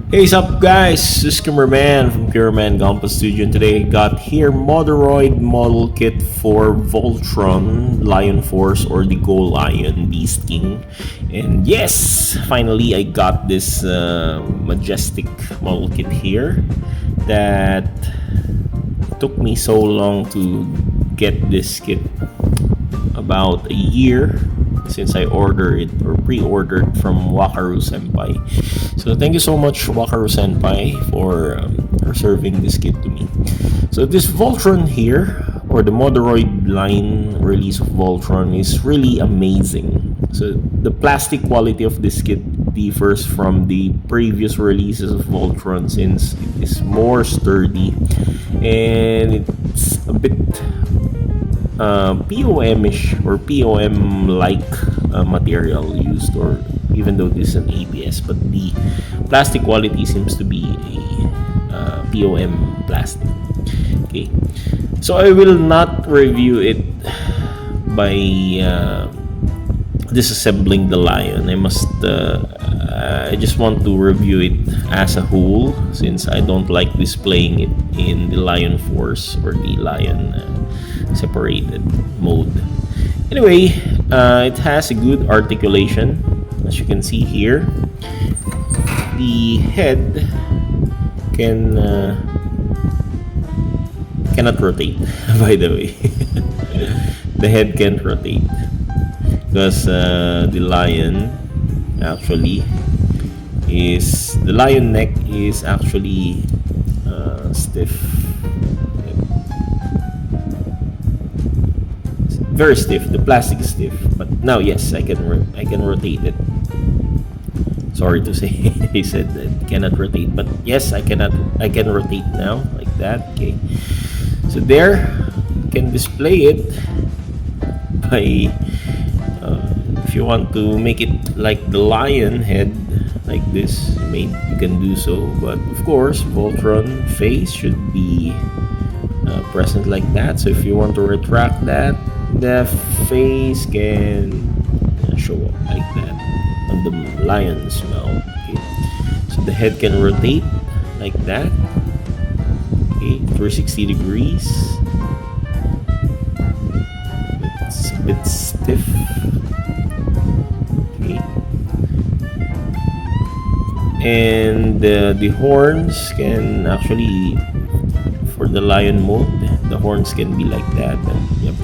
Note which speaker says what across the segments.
Speaker 1: Hey, what's up, guys? This is Cameraman from Cameraman Gunpla Studio, and today I got here Moderoid model kit for Voltron, Lion Force, or the GOLION Beast King. And yes, finally I got this majestic model kit here that took me so long to get this kit, about a year since I ordered it or pre-ordered from Wakaru Senpai. So thank you so much, Wakaru Senpai, for reserving this kit to me. So this Voltron here, or the Moderoid line release of Voltron, is really amazing. So the plastic quality of this kit differs from the previous releases of Voltron since it is more sturdy and it's a bit POM-ish or POM-like material used, or even though this is an ABS, but the plastic quality seems to be a POM plastic. Okay, so I will not review it by disassembling the lion. I just want to review it as a whole, since I don't like displaying it in the Lion Force or the Lion separated mode. Anyway, it has a good articulation, as you can see here. The head cannot rotate. By the way, the head can't rotate because the lion actually the lion neck is actually stiff. Very stiff. The plastic is stiff, but now yes, I can rotate it. Sorry to say, I said that cannot rotate, but yes, I can rotate now, like that. Okay, so there, you can display it by if you want to make it like the lion head, like this, you can do so. But of course, Voltron face should be present like that. So if you want to retract that, the face can show up like that on the lion's mouth. Okay, so the head can rotate like that. Okay, 360 degrees. It's a bit stiff. Okay, and the horns can actually, for the lion mode, the horns can be like that. And yep,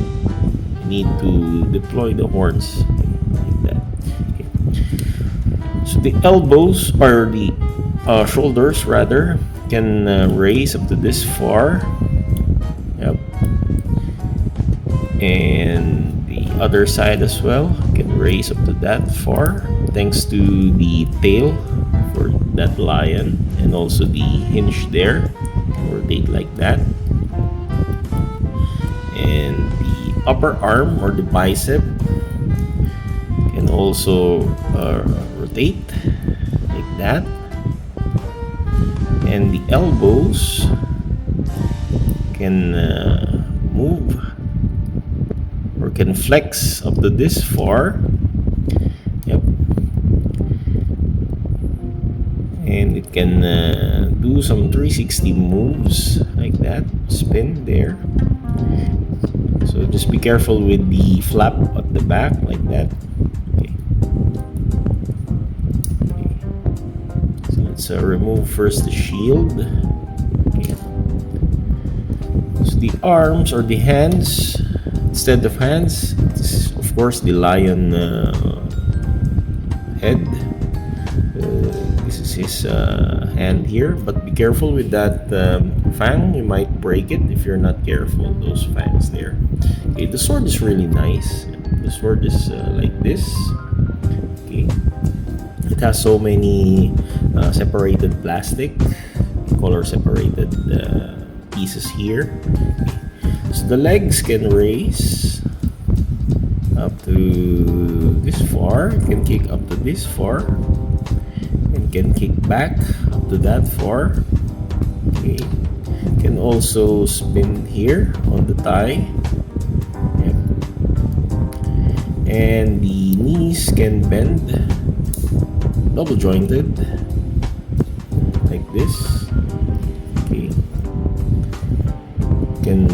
Speaker 1: need to deploy the horns like that. Okay. So the elbows, or the shoulders rather, can raise up to this far. Yep. And the other side as well can raise up to that far, thanks to the tail for that lion, and also the hinge there can rotate like that. And upper arm, or the bicep, can also rotate like that. And the elbows can move or can flex up to this far. Yep. And it can do some 360 moves like that, spin there. So just be careful with the flap at the back, like that. Okay. Okay. So let's remove first the shield. Okay. So the arms, or the hands, instead of hands, this is of course the lion head. This is his hand here, but be careful with that fang. You might break it if you're not careful, those fangs there. Okay, the sword is really nice. The sword is like this. Okay, it has so many separated plastic, color separated pieces here. Okay. So the legs can raise up to this far. It can kick up to this far, and can kick back up to that far. Okay, can also spin here on the thigh. Yep. And the knees can bend, double jointed. like this. Okay, can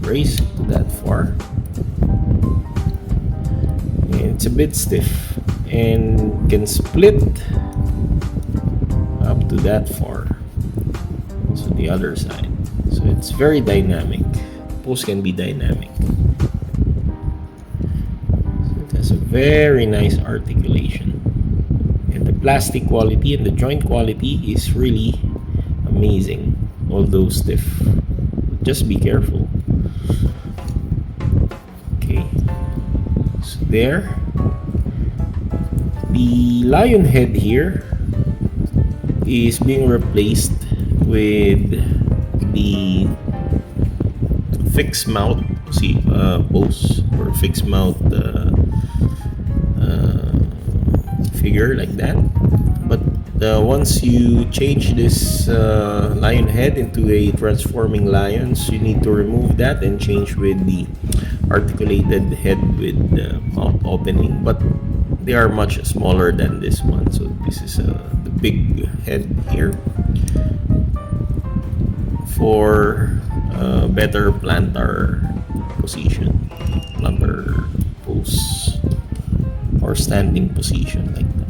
Speaker 1: raise to that far, and it's a bit stiff, and can split up to that far, so the other side. So it's very dynamic. Pose can be dynamic. So it has a very nice articulation, and the plastic quality and the joint quality is really amazing, although stiff. Just be careful. Okay, so there. The lion head here is being replaced with the fixed mouth pose, or fixed mouth figure like that. But once you change this lion head into a transforming lions, you need to remove that and change with the articulated head with the mouth opening. But they are much smaller than this one, so this is the big head here for better plantar position, plantar pose, or standing position like that.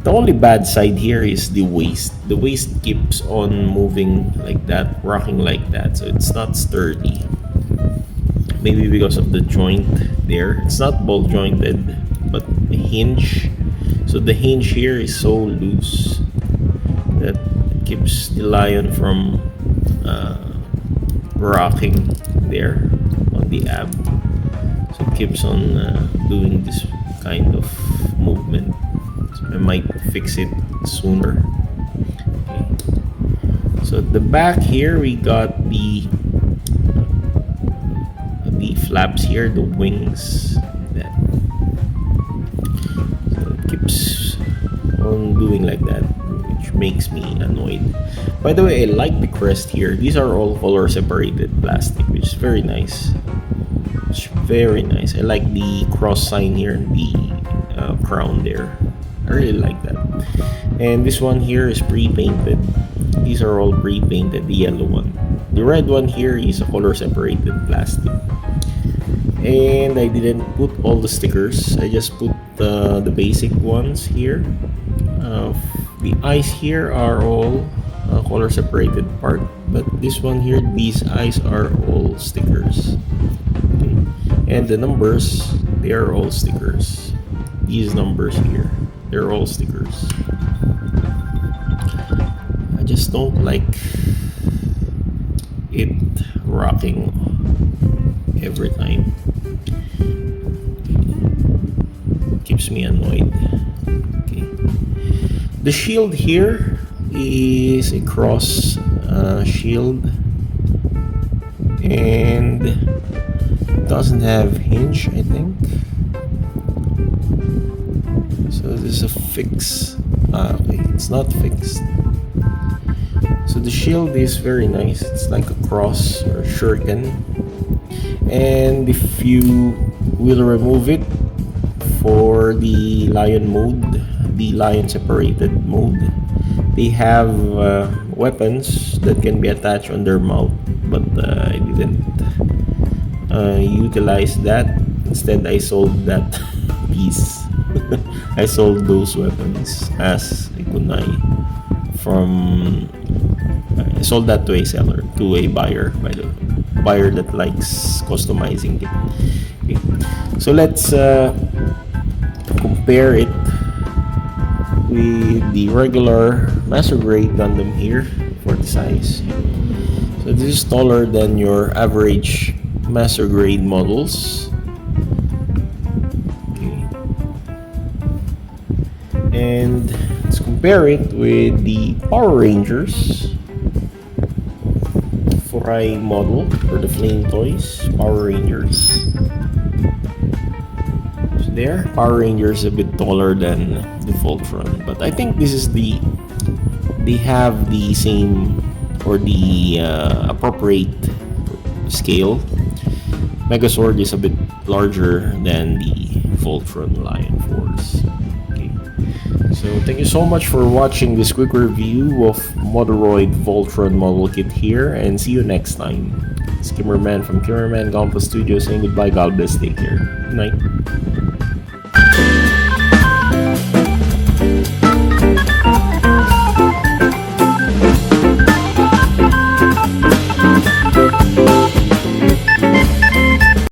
Speaker 1: The only bad side here is the waist. The waist keeps on moving like that, rocking like that, so it's not sturdy. Maybe because of the joint there. It's not ball jointed, but the hinge. So the hinge here is so loose that it keeps the lion from rocking there on the ab. So it keeps on doing this kind of movement. So I might fix it sooner. Okay. So at the back here we got the flaps here, the wings. That. So it keeps on doing like that, which makes me annoyed. By the way, I like the crest here. These are all color separated plastic, which is very nice. It's very nice. I like the cross sign here and the crown there. I really like that. And this one here is pre-painted. These are all pre-painted, the yellow one. The red one here is a color separated plastic. And I didn't put all the stickers. I just put the basic ones here. The eyes here are all color separated part, but this one here, these eyes are all stickers. Okay. And the numbers, they are all stickers. These numbers here, they're all stickers. I just don't like it rocking every time. Keeps me annoyed. Okay. The shield here is a cross shield, and doesn't have hinge, I think. So this is a fix. Okay, it's not fixed. So the shield is very nice. It's like a cross or shuriken. And if you will remove it for the lion mode, the lion separated mode, they have weapons that can be attached on their mouth, but I didn't utilize that. Instead, I sold that piece. I sold those weapons as a kunai from I sold that to a seller, to a buyer, by the buyer that likes customizing it. Okay. So let's compare it with the regular master grade Gundam here for the size. So this is taller than your average master grade models. Okay. And let's compare it with the Power Rangers Furai model for the Flame Toys Power Rangers. So there, Power Rangers a bit taller than the Voltron, but I think this is they have the same or the appropriate scale. Megazord is a bit larger than the Voltron Lion Force. Okay. So thank you so much for watching this quick review of Moderoid Voltron model kit here, and see you next time. Skimmerman from Gunpla Studio saying goodbye. God bless. Take care. Good night.